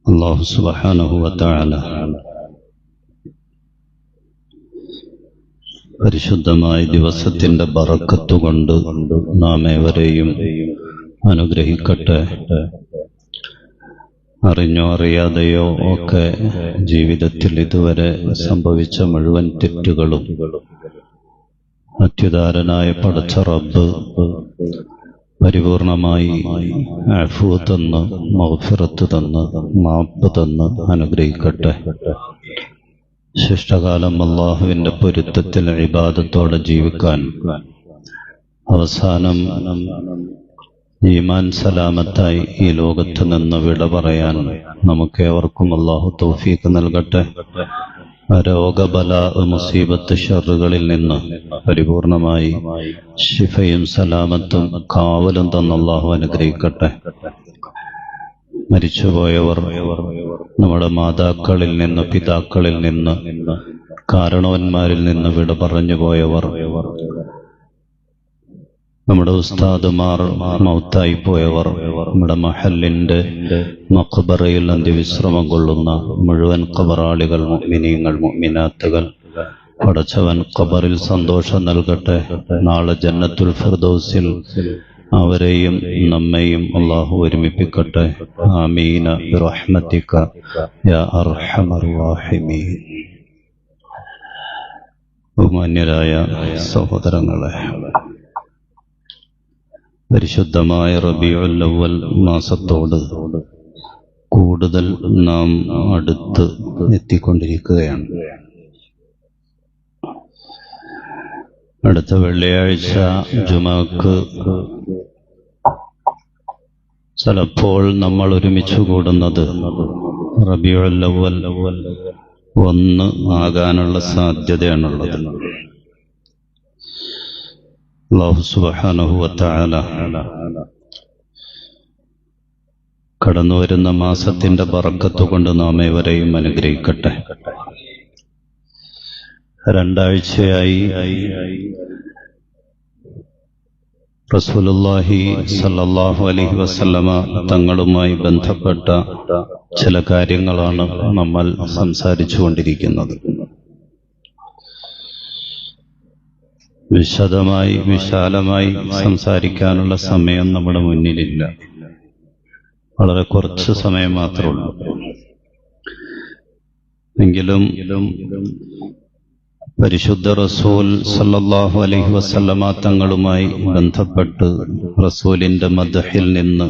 അല്ലാഹു സുബ്ഹാനഹു വ തആല പരിശുദ്ധമായ ദിവസത്തിന്റെ ബറക്കത്ത് കൊണ്ട് നാം ഏവരെയും അനുഗ്രഹിക്കട്ടെ. അറിഞ്ഞോ അറിയാതെയോ ഒക്കെ ജീവിതത്തിൽ ഇതുവരെ സംഭവിച്ച മുഴുവൻ തെറ്റുകളും അത്യുദാരനായ പടച്ച റബ്ബ് പരിപൂർണമായി അഫ്വ തന്ന് മഗ്ഫിറത്ത് തന്ന് മാപ്പ് തന്ന് അനുഗ്രഹിക്കട്ടെ. ശിഷ്ടകാലം അല്ലാഹുവിന്റെ പൊരുത്തത്തിൽ ഇബാദത്തോടെ ജീവിക്കാൻ, അവസാനം ഈമാൻ സലാമത്തായി ഈ ലോകത്ത് നിന്ന് വിട പറയാൻ നമുക്കേവർക്കും അല്ലാഹു തൗഫീഖ് നൽകട്ടെ. രോഗബല മുസീബത്ത് ഷറുകളിൽ നിന്ന് പരിപൂർണമായി ശിഫയും സലാമത്തും കാവലും തന്ന അല്ലാഹു അനുഗ്രഹിക്കട്ടെ. മരിച്ചുപോയവർ, നമ്മുടെ മാതാക്കളിൽ നിന്ന്, പിതാക്കളിൽ നിന്ന്, കാരണവന്മാരിൽ നിന്ന് വിട പറഞ്ഞു പോയവർ, നമ്മുടെ ഉസ്താദുമാർ മൗത്തായി പോയവർ, നമ്മുടെ മഹല്ലിന്റെ മഖ്ബറയിൽ അന്ത്യവിശ്രമം കൊള്ളുന്ന മുഴുവൻ ഖബറാളികൾ, മുഅ്മിനീങ്ങൾ, മുഅ്മിനാത്തുകൾ, പടച്ചവൻ ഖബറിൽ സന്തോഷം നൽകട്ടെ. നാളെ ജന്നത്തുൽ ഫിർദൗസിൽ അവരെയും നമ്മെയും അല്ലാഹു ഒരുമിപ്പിക്കട്ടെ. ആമീന ബിറഹ്മതിക യാ അർഹമർ റഹീമീൻ. ബഹുമാന്യരായ സഹോദരങ്ങളെ, പരിശുദ്ധമായ റബീഉൽ അവ്വൽ മാസത്തോട് കൂടുതൽ നാം അടുത്ത് എത്തിക്കൊണ്ടിരിക്കുകയാണ്. അടുത്ത വെള്ളിയാഴ്ച ജുമാക്ക് ചിലപ്പോൾ നമ്മൾ ഒരുമിച്ച് കൂടുന്നത് റബീഉൽ അവ്വൽ 1 ആകാനുള്ള സാധ്യതയാണുള്ളത്. അല്ലാഹു സുബ്ഹാനഹു വ തആല കടന്നുവരുന്ന മാസത്തിന്റെ ബറക്കത്ത് കൊണ്ട് നാം ഏവരെയും അനുഗ്രഹിക്കട്ടെ. 2 ആഴ്ചയായി റസൂലുള്ളാഹി സ്വല്ലല്ലാഹു അലൈഹി വസല്ലമ തങ്ങളുമായി ബന്ധപ്പെട്ട ചില കാര്യങ്ങളാണ് നമ്മൾ സംസാരിച്ചുകൊണ്ടിരിക്കുന്നത്. വിശദമായി വിശാലമായി സംസാരിക്കാനുള്ള സമയം നമ്മുടെ മുന്നിലില്ല. വളരെ കുറച്ച് സമയം മാത്രമുള്ളൂ. എങ്കിലും പരിശുദ്ധ റസൂൽ സല്ലല്ലാഹു അലൈഹി വസല്ലമ തങ്ങളുമായി ബന്ധപ്പെട്ട് റസൂലിന്റെ മദ്ഹിൽ നിന്ന്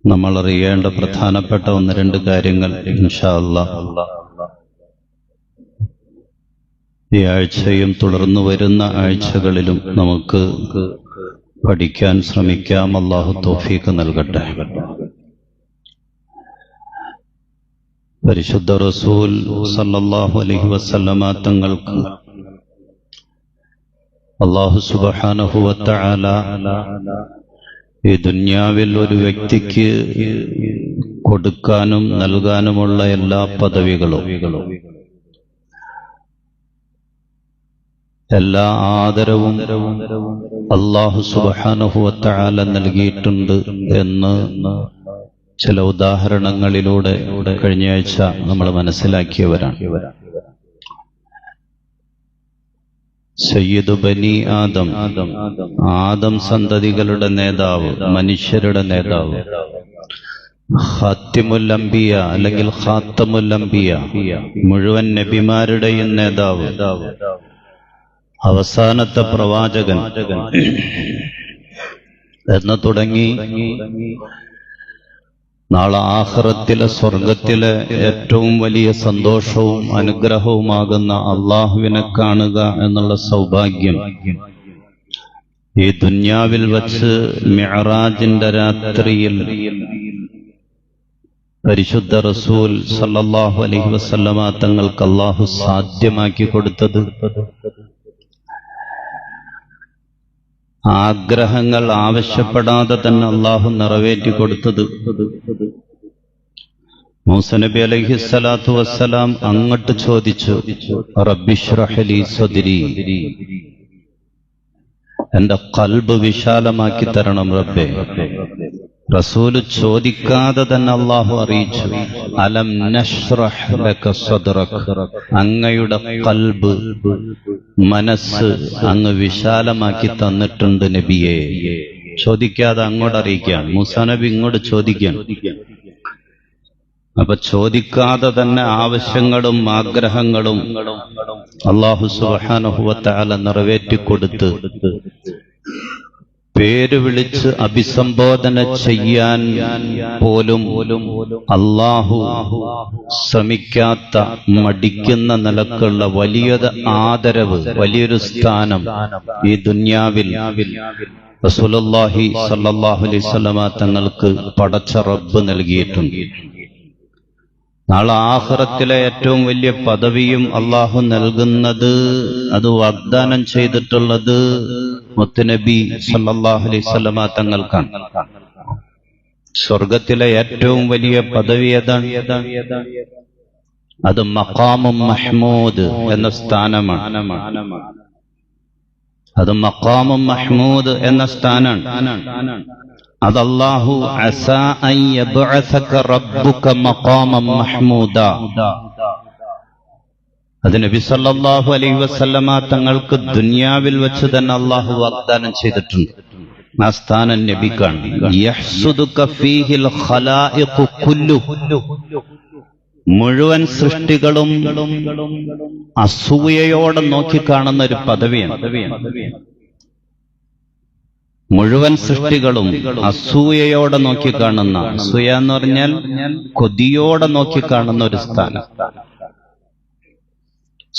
നമ്മൾ അറിയേണ്ട പ്രധാനപ്പെട്ട 1-2 കാര്യങ്ങൾ ഇൻഷാ അല്ലാഹ് ഈ ആഴ്ചയും തുടർന്നു വരുന്ന ആഴ്ചകളിലും നമുക്ക് പഠിക്കാൻ ശ്രമിക്കാം. അല്ലാഹു തൗഫീഖ് നൽകട്ടെ. പരിശുദ്ധ റസൂൽ സല്ലല്ലാഹു അലൈഹി വസല്ലമ തങ്ങൾക്ക് അല്ലാഹു സുബ്ഹാനഹു വ തആല ഈ ദുനിയാവിൽ ഒരു വ്യക്തിക്ക് കൊടുക്കാനും നൽകാനുമുള്ള എല്ലാ പദവികളും, എല്ലാ ആദരവും അല്ലാഹു സുബ്ഹാനഹു വ തആല നൽകിയിട്ടുണ്ട് എന്ന് ചില ഉദാഹരണങ്ങളിലൂടെ കഴിഞ്ഞയാഴ്ച നമ്മൾ മനസ്സിലാക്കിയവരാണ്. സയ്യിദു ബനി ആദം, ആദം സന്തതികളുടെ നേതാവ്, മനുഷ്യരുടെ നേതാവ്, ഖാത്തിമുൽ അംബിയ അല്ലെങ്കിൽ ഖാത്തമുൽ അംബിയ, മുഴുവൻ നബിമാരുടെയും നേതാവ്, അവസാനത്തെ പ്രവാചകൻ എന്ന് തുടങ്ങി നാളെ ആഖിറത്തിലെ സ്വർഗത്തിലെ ഏറ്റവും വലിയ സന്തോഷവും അനുഗ്രഹവുമാകുന്ന അള്ളാഹുവിനെ കാണുക എന്നുള്ള സൗഭാഗ്യം ഈ ദുനിയാവിൽ വച്ച് മിഅ്റാജിന്റെ രാത്രിയിൽ പരിശുദ്ധ റസൂൽ സല്ലല്ലാഹു അലൈഹി വസല്ലമ തങ്ങൾക്ക് അല്ലാഹു സാധ്യമാക്കി കൊടുത്തത്, ആഗ്രഹങ്ങൾ ആവശ്യപ്പെടാതെ തന്നെ അല്ലാഹു നിറവേറ്റി കൊടുത്തത്. മൂസ നബി അലൈഹിസ്സലാത്തു വസ്സലാം അങ്ങോട്ട് ചോദിച്ചു, റബ്ബിശ്റഹ് ലി സദ്രി, എന്റെ ഖൽബ് വിശാലമാക്കി തരണം റബ്ബേ. റസൂല് ചോദിക്കാതെ തന്നെ അള്ളാഹു അറിയിച്ചു, അലം നശ്റഹ് ലക സദ്റക, അങ്ങയുടെ ഖൽബ്, മനസ്സ് അങ്ങ് വിശാലമാക്കി തന്നിട്ടുണ്ട് നബിയെ. ചോദിക്കാതെ അങ്ങോട്ട് അറിയിക്കുകയാണ്. മൂസാ നബി ഇങ്ങോട്ട് ചോദിക്കുകയാണ്. അപ്പൊ ചോദിക്കാതെ തന്നെ ആവശ്യങ്ങളും ആഗ്രഹങ്ങളും അല്ലാഹു സുബ്ഹാനഹു വ തആല നിറവേറ്റിക്കൊടുത്ത് പേര് വിളിച്ച് അഭിസംബോധന ചെയ്യാൻ പോലും അല്ലാഹു ശ്രമിക്കാത്ത, മടിക്കുന്ന നിലക്കുള്ള വലിയൊരു ആദരവ്, വലിയൊരു സ്ഥാനം ഈ ദുനിയാവിൽ റസൂലുള്ളാഹി സ്വല്ലല്ലാഹു അലൈഹി വസല്ലമ തങ്ങൾക്ക് പടച്ച റബ്ബ് നൽകിയിട്ടുണ്ട്. നാളെ ആഖിറത്തിലെ ഏറ്റവും വലിയ പദവിയും അള്ളാഹു നൽകുന്നത്, അത് വാഗ്ദാനം ചെയ്തിട്ടുള്ളത് മുത്തുനബി സല്ലല്ലാഹു അലൈഹി വസല്ലമ തങ്ങൾക്കാണ്. സ്വർഗത്തിലെ ഏറ്റവും വലിയ പദവി ഏതാണ്? അത് മഖാമും മഹ്മൂദ് എന്ന സ്ഥാനമാണ്. അത് മഖാമും മഹ്മൂദ് എന്ന സ്ഥാനമാണ്. അത് അല്ലാഹു അസാ അൻ യബ്അസക റബ്ബുക മഖാമൻ മഹ്മൂദ, അത് നബി സല്ലല്ലാഹു അലൈഹി വസല്ലമ തങ്ങൾക്ക് ദുനിയാവിൽ വെച്ച് തന്നെ അല്ലാഹു വാഗ്ദാനം ചെയ്തിട്ടുണ്ട്. ആ സ്ഥാനം നബിക്കാണ്. യഹ്സുദുക ഫീഹിൽ ഖലായിഖു കുല്ലുഹു, മുഴുവൻ സൃഷ്ടികളും അസൂയയോടെ നോക്കിക്കാണുന്ന ഒരു പദവിയാണ്. മുഴുവൻ സൃഷ്ടികളും അസൂയയോടെ നോക്കിക്കാണുന്ന, അസൂയ എന്ന് പറഞ്ഞാൽ കൊതിയോടെ നോക്കിക്കാണുന്ന ഒരു സ്ഥാനം.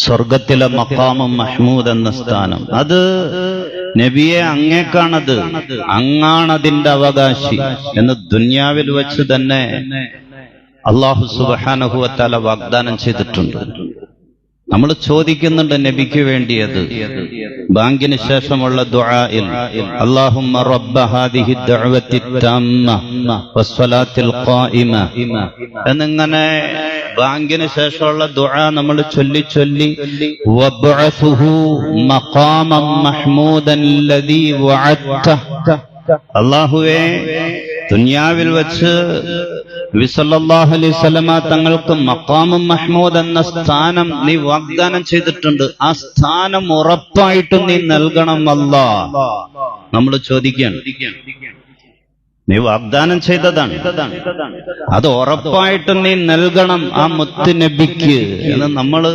സ്വർഗത്തിലെ മഖാമും മഹ്മൂദ് എന്ന സ്ഥാനം, അത് നബിയെ അങ്ങേക്കാണത്, അങ്ങാണതിന്റെ അവകാശി എന്ന് ദുനിയാവിൽ വെച്ച് തന്നെ അല്ലാഹു സുബ്ഹാനഹു വ തആല വാഗ്ദാനം ചെയ്തിട്ടുണ്ട്. നമ്മൾ ചോദിക്കുന്നുണ്ട് നബിക്ക് വേണ്ടിയത്. ബാങ്കിന് ശേഷമുള്ള ദുആയിൽ അല്ലാഹുമ്മ റബ്ബ ഹാദിഹി ദഅവത്തി തമ്മ വസ്സലാത്തിൽ ഖായിമ എന്നിങ്ങനെ ബാങ്കിന് ശേഷമുള്ള ദുആ നമ്മൾ ചൊല്ലി ചൊല്ലി വബ്അസുഹു മഖാമൻ മഹ്മൂദൻ ലദീ വഅദ്ത, അല്ലാഹുവേ ദുനിയാവിൽ വെച്ച് നബി സല്ലല്ലാഹു അലൈഹി വസല്ലമ തങ്ങൾക്ക് മഖാമും മഹ്മൂദ് എന്ന സ്ഥാനം നീ വാഗ്ദാനം ചെയ്തിട്ടുണ്ട്. ആ സ്ഥാനം ഉറപ്പായിട്ടും നീ നൽകണം അല്ലാഹ്. നമ്മൾ ചോദിക്കുകയാണ്, നീ വാഗ്ദാനം ചെയ്തതാണ്, അത് ഉറപ്പായിട്ടും നീ നൽകണം ആ മുത്ത് നബിക്ക് എന്ന് നമ്മള്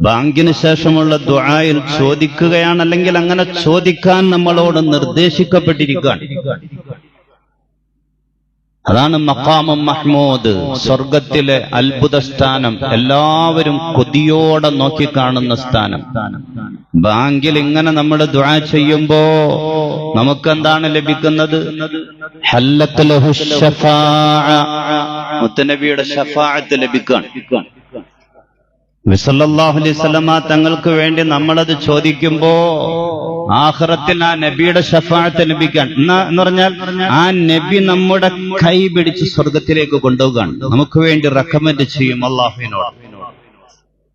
ബാങ്കിന് ശേഷമുള്ള ദുആയിൽ ചോദിക്കുകയാണ്. അല്ലെങ്കിൽ അങ്ങനെ ചോദിക്കാൻ നമ്മളോട് നിർദ്ദേശിക്കപ്പെട്ടിരിക്കുകയാണ്. അതാണ് മഖാമും മഹ്മൂദ്, സ്വർഗത്തിലെ അത്ഭുത സ്ഥാനം, എല്ലാവരും കൊതിയോടെ നോക്കിക്കാണുന്ന സ്ഥാനം. ബാങ്കിൽ ഇങ്ങനെ നമ്മൾ ദുആ ചെയ്യുമ്പോ നമുക്കെന്താണ് ലഭിക്കുന്നത്? ഹല്ലത്ത് ലഹു ശഫാഅ, മുത്തനബിയുടെ ശഫാഅത്ത് ലഭിക്കുകയാണ്. നബി സല്ലല്ലാഹു അലൈഹി വസല്ലമ തങ്ങൾക്ക് വേണ്ടി നമ്മളത് ചോദിക്കുമ്പോ ആഖിറത്തിൽ ആ നബിയുടെ ശഫാഅത്ത് ലഭിക്കാൻ എന്ന് പറഞ്ഞാൽ ആ നബി നമ്മുടെ കൈ പിടിച്ച് സ്വർഗത്തിലേക്ക് കൊണ്ടുപോകാൻ നമുക്ക് വേണ്ടി റെക്കമെൻഡ് ചെയ്യും അല്ലാഹുവിനോട്.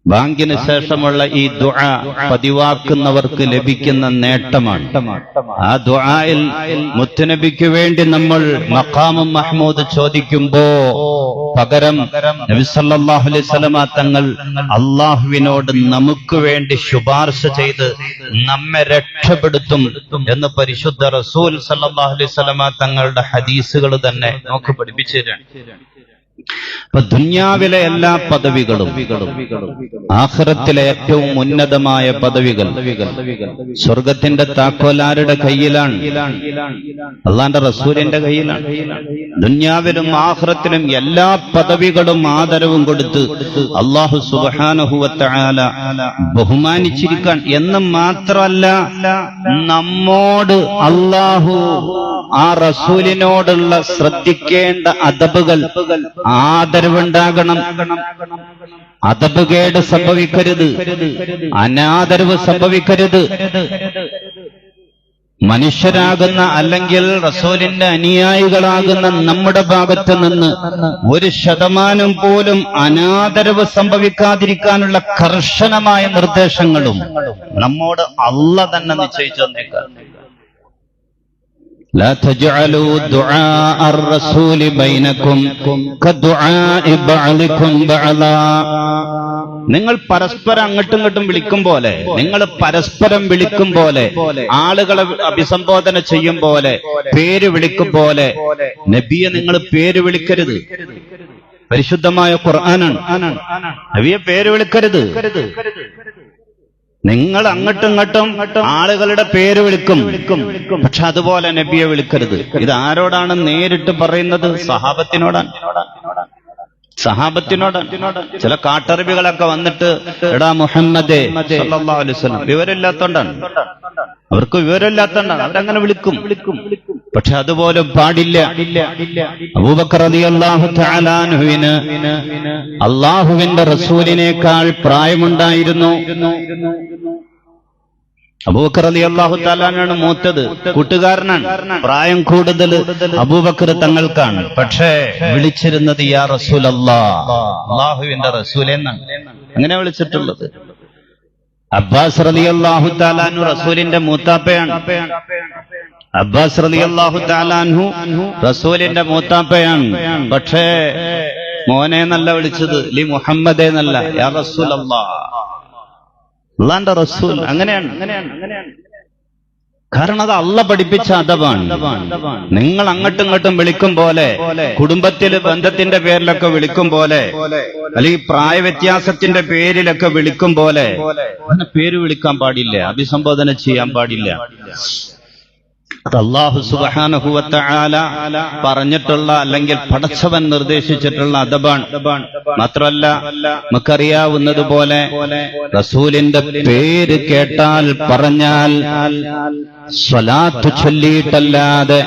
ബാങ്കിന് ശേഷമുള്ള ഈ ദുആ പതിവാക്കുന്നവർക്ക് ലഭിക്കുന്ന നേട്ടമാണ്. ആ ദുആയിൽ മുത്തുനബിക്ക് വേണ്ടി നമ്മൾ മഖാമും മഹ്മൂദ് ചോദിക്കുമ്പോ പകരം നബി സല്ലല്ലാഹു അലൈഹി വസല്ലമ തങ്ങൾ അല്ലാഹുവിനോട് നമുക്ക് വേണ്ടി ശുപാർശ ചെയ്ത് നമ്മെ രക്ഷപ്പെടുത്തും എന്ന് പരിശുദ്ധ റസൂൽ സല്ലല്ലാഹു അലൈഹി വസല്ലമ തങ്ങളുടെ ഹദീസുകൾ തന്നെ നമുക്ക് പഠിപ്പിച്ചു തരാണ്. അപ്പൊ ദുനിയാവിലെ എല്ലാ പദവികളും ആഖിറത്തിലെ ഏറ്റവും ഉന്നതമായ പദവികൾ സ്വർഗത്തിന്റെ താക്കോലാരുടെ കയ്യിലാണ്, അല്ലാഹുവിന്റെ റസൂലിന്റെ കയ്യിലാണ്. ദുനിയാവിലും ആഖിറത്തിലും എല്ലാ പദവികളും ആദരവും കൊടുത്ത് അല്ലാഹു സുബ്ഹാനഹു വ തആല ബഹുമാനിച്ചിരിക്കാൻ എന്ന് മാത്രമല്ല, നമ്മോട് അല്ലാഹു ആ റസൂലിനോടുള്ള ശ്രദ്ധിക്കേണ്ട അദബുകൾ, ആദരവുണ്ടാകണം. അദബുകേട് സംഭവിക്കരുത്, അനാദരവ് സംഭവിക്കരുത്. മനുഷ്യരാകുന്ന അല്ലെങ്കിൽ റസൂലിന്റെ അനുയായികളാകുന്ന നമ്മുടെ ഭാഗത്ത് നിന്ന് 1% പോലും അനാദരവ് സംഭവിക്കാതിരിക്കാനുള്ള കർശനമായ നിർദ്ദേശങ്ങളും നമ്മോട് അല്ലാഹ് തന്നെ നിശ്ചയിച്ചു തന്നേക്കാം. لا تجعلوا دعاء الرسول بينكم كدعاء بعضكم بعضا. നിങ്ങൾ പരസ്പരം അങ്ങോട്ടും ഇങ്ങോട്ടും വിളിക്കും പോലെ, നിങ്ങൾ പരസ്പരം വിളിക്കും പോലെ, ആളുകളെ അഭിസംബോധന ചെയ്യും പോലെ, പേര് വിളിക്കും പോലെ നബിയെ നിങ്ങൾ പേര് വിളിക്കരുത്. പരിശുദ്ധമായ ഖുർആനാണ്. നബിയെ പേര് വിളിക്കരുത്. നിങ്ങൾ അങ്ങോട്ടും ഇങ്ങോട്ടും ആളുകളുടെ പേര് വിളിക്കും, പക്ഷെ അതുപോലെ നബിയെ വിളിക്കരുത്. ഇത് ആരോടാണ് നേരിട്ട് പറയുന്നത്? സഹാബത്തിനോടാണ്. ചില കാട്ടറബികളൊക്കെ വന്നിട്ട് എടാ മുഹമ്മദേ സല്ലല്ലാഹു അലൈഹി വസല്ലം, വിവരമില്ലാത്തോണ്ടാണ്, അവർക്ക് വിവരമില്ലാത്തോണ്ടാണ് അവരങ്ങനെ വിളിക്കും. പക്ഷെ അതുപോലെ പാടില്ല. അബൂബക്കർ റളിയല്ലാഹു തആല അൻഹുവിന് അല്ലാഹുവിന്റെ റസൂലിനേക്കാൾ പ്രായമുണ്ടായിരുന്നു. അബൂബക്കർ റളിയല്ലാഹു തആല ആണ് മൂത്തത്, കൂട്ടുകാരനാണ്. പ്രായം കൂടുതൽ അബൂബക്കർ തങ്ങൾക്കാണ്. പക്ഷേ വിളിച്ചിരുന്നത് യാ റസൂലല്ലാഹ്, അല്ലാഹുവിന്റെ റസൂലേ എന്നാണ് അങ്ങനെ വിളിച്ചിട്ടുള്ളത്. അബ്ബാസ് റളിയല്ലാഹു തആല അൻഹു റസൂലിന്റെ മൂത്താപ്പയാണ്. അബ്ബാസ് റളിയല്ലാഹു തആല അൻഹു റസൂലിന്റെ മൂത്താപ്പയാണ്. പക്ഷേ മോനെ എന്നല്ല വിളിച്ചത്, ലി മുഹമ്മദേ എന്നല്ല, യാ റസൂലല്ലാഹ്, അല്ലാഹുവിന്റെ റസൂൽ. അങ്ങനെയാണ്. കാരണം അത് അള്ളാഹ് പഠിപ്പിച്ച അദബാണ്. നിങ്ങൾ അങ്ങോട്ടും ഇങ്ങോട്ടും വിളിക്കും പോലെ, കുടുംബത്തില് ബന്ധത്തിന്റെ പേരിലൊക്കെ വിളിക്കും പോലെ, അല്ലെങ്കിൽ പ്രായവ്യത്യാസത്തിന്റെ പേരിലൊക്കെ വിളിക്കും പോലെ അങ്ങനെ പേര് വിളിക്കാൻ പാടില്ല, അഭിസംബോധന ചെയ്യാൻ പാടില്ല. അത് അല്ലാഹു സുബ്ഹാനഹു വ തആല പറഞ്ഞിട്ടുള്ള, അല്ലെങ്കിൽ പടച്ചവൻ നിർദ്ദേശിച്ചിട്ടുള്ള അദബാണ്. മാത്രമല്ല നമുക്കറിയാവുന്നതുപോലെ റസൂലിന്റെ പേര് കേട്ടാൽ പറഞ്ഞാൽ സ്വലാത്ത് ചൊല്ലിയിട്ടല്ലാതെ,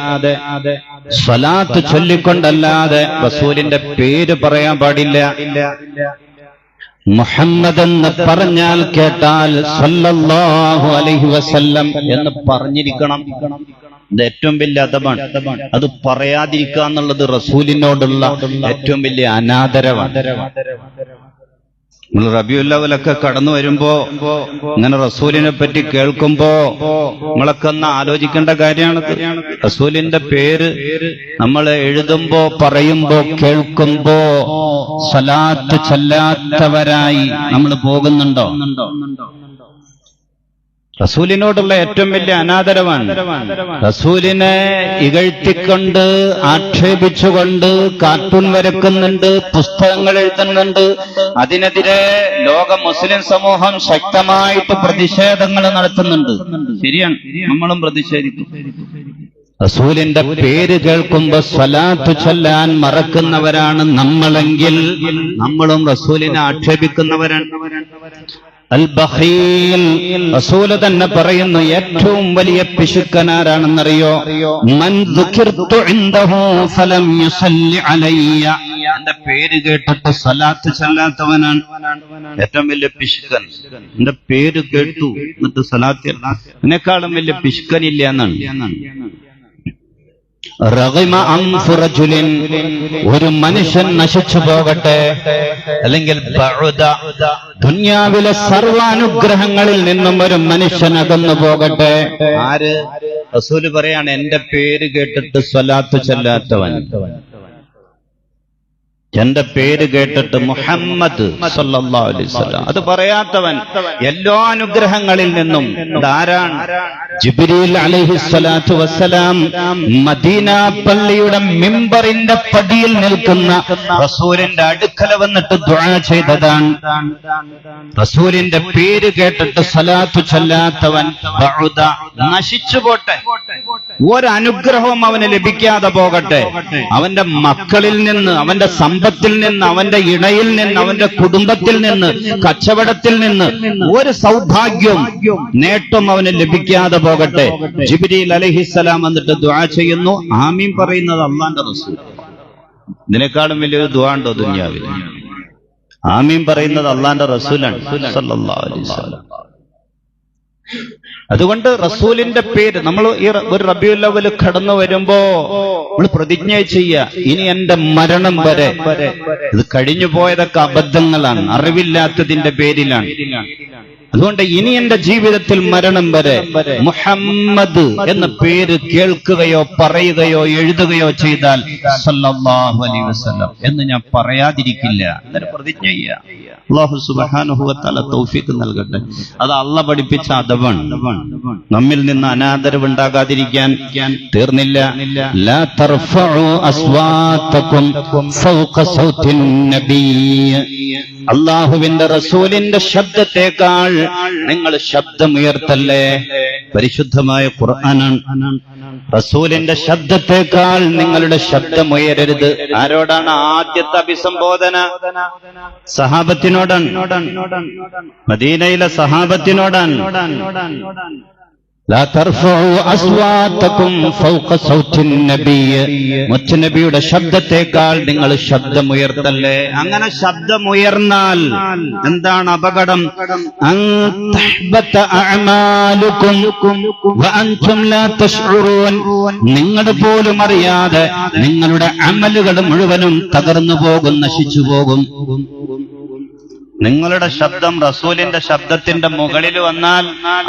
സ്വലാത്ത് ചൊല്ലിക്കൊണ്ടല്ലാതെ റസൂലിന്റെ പേര് പറയാൻ പാടില്ല. മുഹമ്മദ് എന്ന് പറഞ്ഞാൽ കേട്ടാൽ സല്ലല്ലാഹു അലൈഹി വസല്ലം എന്ന് പറഞ്ഞിരിക്കണം. ഇത് ഏറ്റവും വലിയ അദബാണ്. അത് പറയാതിരിക്കുക എന്നുള്ളത് റസൂലിനോടുള്ള ഏറ്റവും വലിയ അനാദരവാണ്. നമ്മൾ റബീഉൽ അവ്വലൊക്കെ കടന്നു വരുമ്പോ ഇങ്ങനെ റസൂലിനെ പറ്റി കേൾക്കുമ്പോ നമ്മളൊക്കെ ഒന്ന് ആലോചിക്കേണ്ട കാര്യമാണ്. റസൂലിന്റെ പേര് നമ്മൾ എഴുതുമ്പോ, പറയുമ്പോ, കേൾക്കുമ്പോ സ്വലാത്ത് ചൊല്ലാത്തവരായി നമ്മൾ പോകുന്നുണ്ടോ? റസൂലിനോടുള്ള ഏറ്റവും വലിയ അനാദരവാണ്. റസൂലിനെ ഇകഴ്ത്തിക്കൊണ്ട്, ആക്ഷേപിച്ചുകൊണ്ട് കാർട്ടൂൺ വരക്കുന്നുണ്ട്, പുസ്തകങ്ങൾ എഴുതുന്നുണ്ട്. അതിനെതിരെ ലോക മുസ്ലിം സമൂഹം ശക്തമായിട്ട് പ്രതിഷേധങ്ങൾ നടത്തുന്നുണ്ട്. ശരിയാണ്, നമ്മളും പ്രതിഷേധിക്കും. റസൂലിന്റെ പേര് കേൾക്കുമ്പോ സ്വലാത്ത് ചൊല്ലാൻ മറക്കുന്നവരാണ് നമ്മളെങ്കിൽ നമ്മളും റസൂലിനെ ആക്ഷേപിക്കുന്നവരാണ്. അൽ ബഖീൽ, റസൂല് തന്നെ പറയുന്നു ഏറ്റവും വലിയ പിശുക്കനാരാണെന്നറിയോ? മൻ ദുഖിർതു ഇൻദഹു ഫലം യുസല്ലി അലയ്യ, എന്റെ പേര് കേട്ടിട്ട് സ്വലാത്ത് ചൊല്ലാത്തവനാണ് ഏറ്റവും വലിയ പിശുക്കൻ. എന്റെ പേര് കേട്ടു എന്നിട്ട് സ്വലാത്ത്, ഇതിനേക്കാളും വലിയ പിശുക്കനില്ല എന്നാണ്. റഗിമ അൻഫു റജുലിൻ, ഒരു മനുഷ്യൻ നശിച്ചു പോകട്ടെ, അല്ലെങ്കിൽ ബഅദ, ദുനിയാവിലെ സർവാനുഗ്രഹങ്ങളിൽ നിന്നും ഒരു മനുഷ്യൻ അകന്നു പോകട്ടെ. ആര്? റസൂല് പറയാണ് എന്റെ പേര് കേട്ടിട്ട് സ്വലാത്ത് ചൊല്ലാത്തവൻ, എന്റെ പേര് കേട്ടിട്ട് മുഹമ്മദ് സല്ലല്ലാഹു അലൈഹി വസല്ലം അത് പറയാത്തവൻ എല്ലാ അനുഗ്രഹങ്ങളിൽ നിന്നും. ധാരാണ് ജിബ്രീൽ അലൈഹിസ്സലാത്തു വസ്സലാം മദീന പള്ളിയുടെ മിമ്പറിന്റെ പടിയിൽ നിൽക്കുന്ന റസൂലിന്റെ അടുക്കൽ വന്നിട്ട് ദുആ ചെയ്തതാണ്. റസൂലിന്റെ പേര് കേട്ടിട്ട് സ്വലാത്ത് ചൊല്ലാത്തവൻ ബഅദ, നശിച്ചു പോട്ടെ, ഒരനുഗ്രഹവും അവന് ലഭിക്കാതെ പോകട്ടെ. അവന്റെ മക്കളിൽ നിന്ന്, അവന്റെ സമ്പത്തിൽ നിന്ന്, അവന്റെ ഇണയിൽ നിന്ന്, അവന്റെ കുടുംബത്തിൽ നിന്ന്, കച്ചവടത്തിൽ നിന്ന് ഒരു സൗഭാഗ്യവും നേട്ടം അവന് ലഭിക്കാതെ പോകട്ടെ. ജിബ്രീൽ അലൈഹിസ്സലാം എന്നിട്ട് ദുആ ചെയ്യുന്നു. ആമീൻ പറയുന്നത് അല്ലാഹുവിന്റെ റസൂൽ. ഇതിനേക്കാളും വലിയൊരു ദുആ ഉണ്ടോ ദുനിയാവിൽ? ആമീൻ പറയുന്നത് അല്ലാഹുവിന്റെ റസൂലാണ് സല്ലല്ലാഹു അലൈഹി വസല്ലം. അതുകൊണ്ട് റസൂലിന്റെ പേര് നമ്മൾ ഈ ഒരു റബീഉൽ അവ്വൽ കടന്നു വരുമ്പോ നമ്മൾ പ്രതിജ്ഞ ചെയ്യുക, ഇനി എന്റെ മരണം വരെ, ഇത് കഴിഞ്ഞു പോയതൊക്കെ അബദ്ധങ്ങളാണ്, അറിവില്ലാത്തതിന്റെ പേരിലാണ്. അതുകൊണ്ട് ഇനി എന്റെ ജീവിതത്തിൽ മരണം വരെ മുഹമ്മദ് എന്ന പേര് കേൾക്കുകയോ പറയുകയോ എഴുതുകയോ ചെയ്താൽ സല്ലല്ലാഹു അലൈഹി വസല്ലം എന്ന് ഞാൻ പറയാതിരിക്കില്ല എന്നൊരു പ്രതിജ്ഞ ചെയ്യുക. അല്ലാഹു സുബ്ഹാനഹു വ തആല തൗഫീഖ് നൽകട്ടെ. അത് അല്ലാഹ് പഠിപ്പിച്ച അദബാണ്. നമ്മിൽ നിന്ന് അനാദരവ് ഉണ്ടാകാതിരിക്കാൻ തീർന്നില്ല. ലാ തർഫഉ അസ്വാതകും ഫൗഖ സൗത്തിൻ നബി. അല്ലാഹുവിന്റെ റസൂലിന്റെ ശബ്ദത്തേക്കാൾ നിങ്ങൾ ശബ്ദമുയർത്തല്ലേ. പരിശുദ്ധമായ ഖുർആനാണ്. റസൂലിന്റെ ശബ്ദത്തേക്കാൾ നിങ്ങളുടെ ശബ്ദമുയരരുത്. ആരോടാണ് ആദ്യത്തെ അഭിസംബോധന? സഹാബത്തിനോടാണ്. മദീനയിലെ സഹാബത്തിനോടാണ്. ലാ തർഫഉ അസ്വാതകും ഫൗഖ സൗത്തിൻ നബി. മുത്തുനബിയുടെ ശബ്ദത്തേക്കാൾ നിങ്ങൾ ശബ്ദമുയർത്തല്ലേ. അങ്ങനെ ശബ്ദമുയർന്നാൽ എന്താണ് അപകടം? അൻ തഹ്ബത അഅമാലുകും വഅൻതും ലാ തശ്ഉറൂൻ. നിങ്ങൾ പോലും അറിയാതെ നിങ്ങളുടെ അമലുകൾ മുഴുവനും തകർന്നു പോകും, നശിച്ചു പോകും. നിങ്ങളുടെ ശബ്ദം റസൂലിന്റെ ശബ്ദത്തിന്റെ മുകളിൽ വന്നാൽ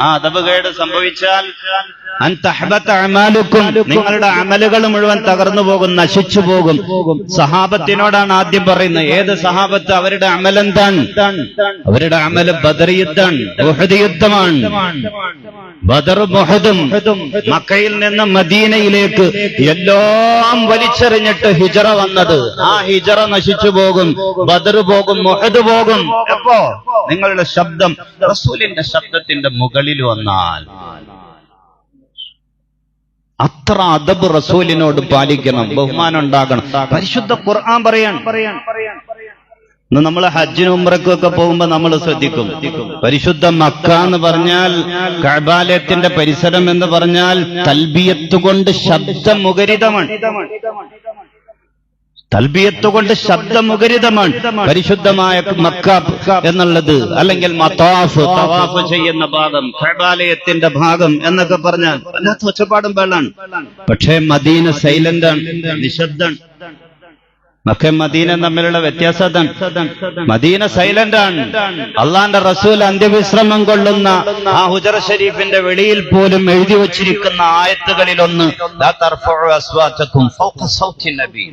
ആ അദബുകേട് സംഭവിച്ചാൽ അൻ തഹ്ബത അഅമാലുകും, നിങ്ങളുടെ അമലുകൾ മുഴുവൻ തകർന്നു പോകും, നശിച്ചു പോകും. സഹാബത്തിനോടാണ് ആദ്യം പറയുന്നത്. ഏത് സഹാബത്ത്? അവരുടെ അമലെന്താണ്? അവരുടെ അമല് ബദർ യുദ്ധമാണ്, ഉഹദ് യുദ്ധമാണ്. ബദറും ഉഹദും മക്കയിൽ നിന്ന് മദീനയിലേക്ക് എല്ലാം വലിച്ചെറിഞ്ഞിട്ട് ഹിജറ വന്നത്. ആ ഹിജറ നശിച്ചു പോകും, ബദർ പോകും, ഉഹദ് പോകും. എപ്പോ? നിങ്ങളുടെ ശബ്ദം റസൂലിന്റെ ശബ്ദത്തിന്റെ മുകളിൽ വന്നാൽ. അത്ര അദബ് റസൂലിനോട് പാലിക്കണം, ബഹുമാനം ഉണ്ടാകണം. പരിശുദ്ധ ഖുർആൻ പറയാണ്. ഇന്ന് നമ്മൾ ഹജ്ജിനും ഉംറയ്ക്കും ഒക്കെ പോകുമ്പോ നമ്മൾ ശ്രദ്ധിക്കും. പരിശുദ്ധ മക്ക എന്ന് പറഞ്ഞാൽ, കഅബാലയത്തിന്റെ പരിസരം എന്ന് പറഞ്ഞാൽ തൽബിയത്ത് കൊണ്ട് ശബ്ദമുഖരിതമാണ്. തൽബിയത്ത് കൊണ്ട് ശബ്ദമുഖരിതമാണ് പരിശുദ്ധമായ മക്ക എന്നുള്ളത്. അല്ലെങ്കിൽ മതാഫ്, തവാഫ് ചെയ്യുന്ന ഭാഗം, കഅബാലയത്തിന്റെ ഭാഗം എന്നൊക്കെ പറഞ്ഞാൽ വല്ലാത്ത ഒച്ചപ്പാടും ബഹളാണ്. പക്ഷേ മദീന സൈലന്റാണ്, നിശബ്ദാണ്. മക്ക മദീന തമ്മിലുള്ള വ്യത്യാസം അതാണ്. മദീന സൈലന്റ് ആണ്. അള്ളാന്റെ റസൂൽ അന്ത്യവിശ്രമം കൊള്ളുന്ന ആ ഹുജറ ഷരീഫിന്റെ വെളിയിൽ പോലും എഴുതി വച്ചിരിക്കുന്ന ആയത്തുകളിലൊന്ന് ലാ തർഫഉ അസ്വാതകും ഫൗഖ സൗത്തി നബി.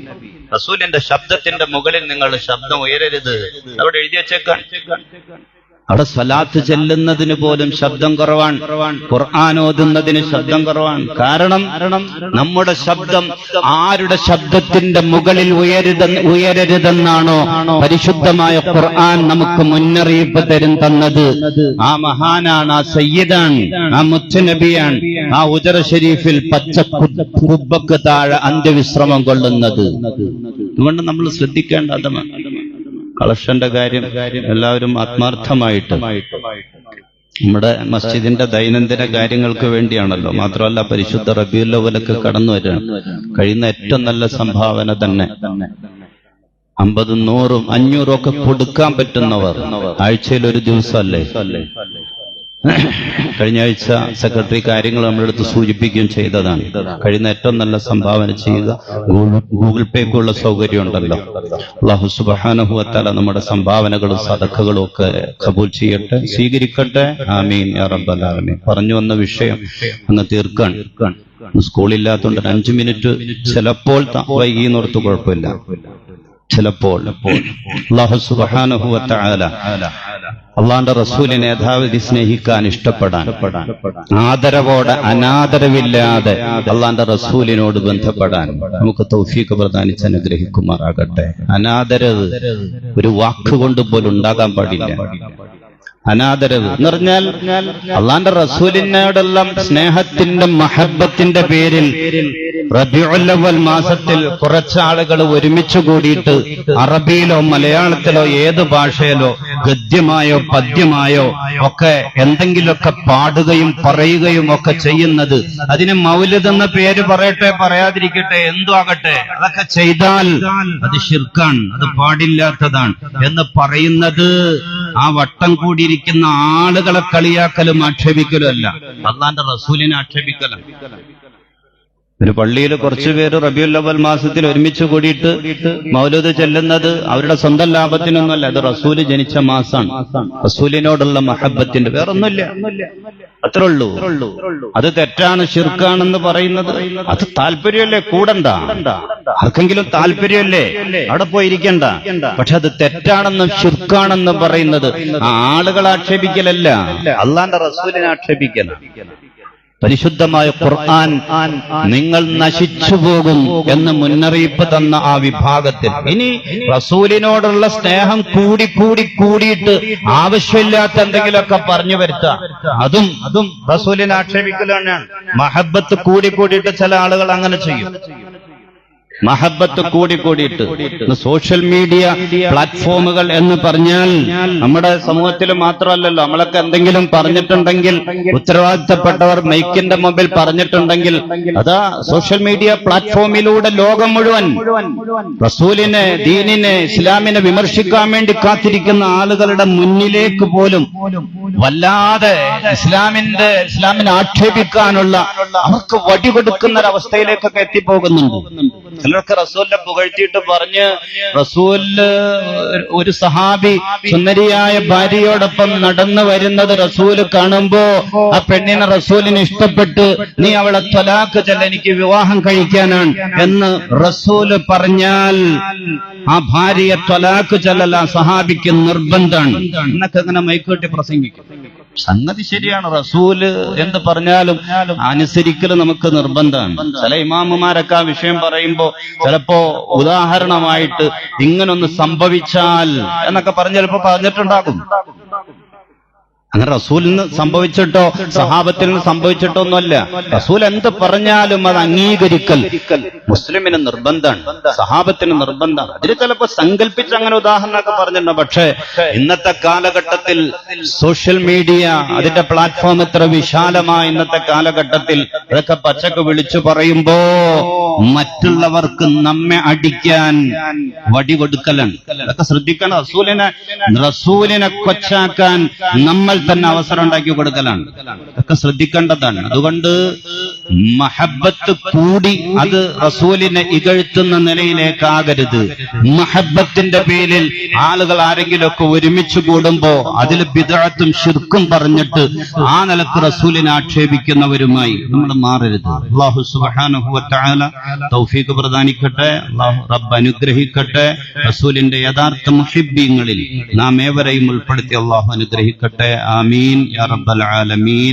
റസൂലിന്റെ ശബ്ദത്തിന്റെ മുകളിൽ നിങ്ങളുടെ ശബ്ദം ഉയരരുത്. അവിടെ എഴുതി വെച്ചേക്കാൻ. അവിടെ സ്വലാത്ത് ചെല്ലുന്നതിന് പോലും ശബ്ദം കുറവാണ്, ഖുർആൻ ഓതുന്നതിന് ശബ്ദം കുറവാണ്. കാരണം നമ്മുടെ ശബ്ദം ആരുടെ ശബ്ദത്തിന്റെ മുകളിൽ ഉയരരുതെന്നാണോ പരിശുദ്ധമായ ഖുർആൻ നമുക്ക് മുന്നറിയിപ്പ് തന്നത്? ആ മഹാനാണ്, ആ സയ്യിദാണ്, ആ മുത്തുനബിയാണ് ആ ഹുജറ ഷരീഫിൽ പച്ച കുബ്ബക്ക് താഴെ അന്ത്യവിശ്രമം കൊള്ളുന്നത്. അതുകൊണ്ട് നമ്മൾ ശ്രദ്ധിക്കേണ്ട അതാണ് കളക്ഷന്റെ കാര്യം. എല്ലാവരും ആത്മാർത്ഥമായിട്ട് നമ്മുടെ മസ്ജിദിന്റെ ദൈനംദിന കാര്യങ്ങൾക്ക് വേണ്ടിയാണല്ലോ. മാത്രമല്ല പരിശുദ്ധ റബീഉൽ അവ്വലൊക്കെ കടന്നു വരികയാണ്. കഴിയുന്ന ഏറ്റവും നല്ല സംഭാവന തന്നെ 50, 100, 500 ഒക്കെ കൊടുക്കാൻ പറ്റുന്നവർ ആഴ്ചയിൽ ഒരു ദിവസമല്ലേ. കഴിഞ്ഞ ആഴ്ച സെക്രട്ടറി കാര്യങ്ങൾ നമ്മളെടുത്ത് സൂചിപ്പിക്കുകയും ചെയ്തതാണ്. കഴിയുന്ന ഏറ്റവും നല്ല സംഭാവന ചെയ്യുക. ഗൂഗിൾ പേക്കുള്ള സൗകര്യം ഉണ്ടല്ലോ. അല്ലാഹു സുബ്ഹാനഹു വ തആല നമ്മുടെ സംഭാവനകളും സദഖകളും ഒക്കെ ഖബൂൽ ചെയ്യട്ടെ, സ്വീകരിക്കട്ടെ. ആമീൻ യാ റബ്ബൽ ആലമീൻ. പറഞ്ഞു വന്ന വിഷയം അങ്ങ് തീർക്കാൻ. സ്കൂളില്ലാത്തതുകൊണ്ട് 5 മിനിറ്റ് ചിലപ്പോൾ വൈകിയെന്നോർത്ത് കുഴപ്പമില്ല. ചിലപ്പോൾ അല്ലാഹു സുബ്ഹാനഹു വ തആല അള്ളാന്റെ റസൂലിനെ യഥാവിധി സ്നേഹിക്കാൻ, ഇഷ്ടപ്പെടാൻ, ആദരവോടെ അനാദരവില്ലാതെ അള്ളാന്റെ റസൂലിനോട് ബന്ധപ്പെടാൻ നമുക്ക് തൗഫീഖ് പ്രദാനിച്ച് അനുഗ്രഹിക്കുമാറാകട്ടെ. അനാദരവ് ഒരു വാക്കുകൊണ്ട് പോലും ഉണ്ടാകാൻ പാടില്ല. അനാദരവ് എന്ന് പറഞ്ഞാൽ അള്ളാന്റെ റസൂലിനോടുള്ള സ്നേഹത്തിന്റെ മഹബത്തിന്റെ പേരിൽ റബീഉൽ അവ്വൽ മാസത്തിൽ കുറച്ചാളുകൾ ഒരുമിച്ച് കൂടിയിട്ട് അറബിയിലോ മലയാളത്തിലോ ഏത് ഭാഷയിലോ ഗദ്യമായോ പദ്യമായോ ഒക്കെ എന്തെങ്കിലുമൊക്കെ പാടുകയും പറയുകയും ഒക്കെ ചെയ്യുന്നത്, അതിന് മൗലിദ് എന്ന പേര് പറയട്ടെ പറയാതിരിക്കട്ടെ എന്തു ആകട്ടെ, അതൊക്കെ ചെയ്താൽ അത് ശിർക്കാണ്, അത് പാടില്ലാത്തതാണ് എന്ന് പറയുന്നത് ആ വട്ടം കൂടിയിരിക്കുന്ന ആളുകളെ കളിയാക്കലും ആക്ഷേപിക്കലും അല്ല, അള്ളാന്റെ റസൂലിനെ ആക്ഷേപിക്കലാണ്. ഒരു പള്ളിയിൽ കുറച്ചുപേര് റബീഉൽ അവ്വൽ മാസത്തിൽ ഒരുമിച്ച് കൂടിയിട്ട് മൗലൂദ് ചെല്ലുന്നത് അവരുടെ സ്വന്തം ലാഭത്തിനൊന്നുമല്ല, അത് റസൂല് ജനിച്ച മാസമാണ്. റസൂലിനോടുള്ള മഹബത്തിന്റെ വേറൊന്നുമില്ല, അത്രേ ഉള്ളൂ. അത് തെറ്റാണ്, ശിർക്കാണെന്ന് പറയുന്നത് അത് താല്പര്യമല്ലേ, കൂടണ്ട. ആർക്കെങ്കിലും താല്പര്യമല്ലേ, അവിടെ പോയിരിക്കണ്ട. പക്ഷെ അത് തെറ്റാണെന്നും ശിർക്കാണെന്നും പറയുന്നത് ആളുകൾ ആക്ഷേപിക്കലല്ല, അള്ളാന്റെ റസൂലിനെ ആക്ഷേപിക്കലാണ്. പരിശുദ്ധമായ ഖുർആൻ നിങ്ങൾ നശിച്ചു പോകും എന്ന് മുന്നറിയിപ്പ് തന്ന ആ വിഭാഗത്തിൽ ഇനി റസൂലിനോടുള്ള സ്നേഹം കൂടിയിട്ട് ആവശ്യമില്ലാത്ത എന്തെങ്കിലുമൊക്കെ പറഞ്ഞു വരുത്താം, അതും റസൂലിനെ ആക്ഷേപിക്കലാണ്. മഹബത്ത് കൂടിയിട്ട് ചില ആളുകൾ അങ്ങനെ ചെയ്യും. മഹബത്ത് കൂടിയിട്ട് സോഷ്യൽ മീഡിയ പ്ലാറ്റ്ഫോമുകൾ എന്ന് പറഞ്ഞാൽ നമ്മുടെ സമൂഹത്തിൽ മാത്രമല്ലല്ലോ, നമ്മളൊക്കെ എന്തെങ്കിലും പറഞ്ഞിട്ടുണ്ടെങ്കിൽ, ഉത്തരവാദിത്തപ്പെട്ടവർ മൈക്കിന്റെ മുമ്പിൽ പറഞ്ഞിട്ടുണ്ടെങ്കിൽ അതാ സോഷ്യൽ മീഡിയ പ്ലാറ്റ്ഫോമിലൂടെ ലോകം മുഴുവൻ റസൂലിനെ, ദീനിനെ, ഇസ്ലാമിനെ വിമർശിക്കാൻ വേണ്ടി കാത്തിരിക്കുന്ന ആളുകളുടെ മുന്നിലേക്ക് പോലും വല്ലാതെ ഇസ്ലാമിനെ ആക്ഷേപിക്കാനുള്ള അവർക്ക് വടി കൊടുക്കുന്ന ഒരവസ്ഥയിലേക്കൊക്കെ എത്തിപ്പോകുന്നുണ്ട്. ചിലർക്ക് റസൂലിനെ പുകഴ്ത്തിയിട്ട് പറഞ്ഞ് റസൂല് ഒരു സഹാബി സുന്ദരിയായ ഭാര്യയോടൊപ്പം നടന്നു വരുന്നത് റസൂല് കാണുമ്പോ ആ പെണ്ണിനെ റസൂലിന് ഇഷ്ടപ്പെട്ട് നീ അവളെ ത്വലാഖ് ചൊല്ല, എനിക്ക് വിവാഹം കഴിക്കാനാണ് എന്ന് റസൂല് പറഞ്ഞാൽ ആ ഭാര്യയെ ത്വലാഖ് ചൊല്ലൽ ആ സഹാബിക്ക് നിർബന്ധമാണ് എന്നൊക്കെ അങ്ങനെ മൈക്കൂട്ടി പ്രസംഗിക്കും. സംഗതി ശരിയാണ്, റസൂല് എന്ന് പറഞ്ഞാലും അനുസരിക്കല് നമുക്ക് നിർബന്ധമാണ്. ചില ഇമാമുമാരൊക്കെ ആ വിഷയം പറയുമ്പോ ചിലപ്പോ ഉദാഹരണമായിട്ട് ഇങ്ങനൊന്ന് സംഭവിച്ചാൽ എന്നൊക്കെ പറഞ്ഞ് ചിലപ്പോ പറഞ്ഞിട്ടുണ്ടാകും. അങ്ങനെ റസൂലിന് സംഭവിച്ചിട്ടോ സഹാബത്തിൽ നിന്ന് സംഭവിച്ചിട്ടോ ഒന്നുമല്ല. റസൂൽ എന്ത് പറഞ്ഞാലും അത് അംഗീകരിക്കൽ മുസ്ലിമിന് നിർബന്ധമാണ്, സഹാബത്തിന് നിർബന്ധമാണ്. അതിന് ചിലപ്പോ സങ്കല്പിച്ച് അങ്ങനെ ഉദാഹരണമൊക്കെ പറഞ്ഞിട്ടുണ്ട്. പക്ഷേ ഇന്നത്തെ കാലഘട്ടത്തിൽ സോഷ്യൽ മീഡിയ അതിന്റെ പ്ലാറ്റ്ഫോം ഇത്ര വിശാലമായ ഇന്നത്തെ കാലഘട്ടത്തിൽ അതൊക്കെ പച്ചക്ക് വിളിച്ചു പറയുമ്പോ മറ്റുള്ളവർക്ക് നമ്മെ അടിക്കാൻ വടി കൊടുക്കലാണ്. അതൊക്കെ ശ്രദ്ധിക്കണം. റസൂലിനെ കൊച്ചാക്കാൻ നമ്മൾ തന്നെ അവസരം ഉണ്ടാക്കി കൊടുക്കലാണ്. അതൊക്കെ ശ്രദ്ധിക്കേണ്ടതാണ്. അതുകൊണ്ട് മഹബത്ത് കൂടി അത് റസൂലിനെ ഇകഴ്ത്തുന്ന നിലയിലേക്കാകരുത്. മഹബത്തിന്റെ പേരിൽ ആളുകൾ ആരെങ്കിലുമൊക്കെ ഒരുമിച്ച് കൂടുമ്പോ അതിൽ ബിദ്അത്തും ശിർക്കും പറഞ്ഞിട്ട് ആ നിലക്ക് റസൂലിനെ ആക്ഷേപിക്കുന്നവരുമായി നമ്മൾ മാറരുത്. അല്ലാഹു സുബ്ഹാനഹു വ തആല തൗഫീഖ് പ്രദാനിക്കട്ടെ. അല്ലാഹു റബ്ബ് അനുഗ്രഹിക്കട്ടെ. റസൂലിന്റെ യഥാർത്ഥ മുഹിബ്ബീങ്ങളിൽ നാം ഏവരെയും ഉൾപ്പെടുത്തി അല്ലാഹു അനുഗ്രഹിക്കട്ടെ. ആമീൻ യാ റബ്ബൽ ആലമീൻ.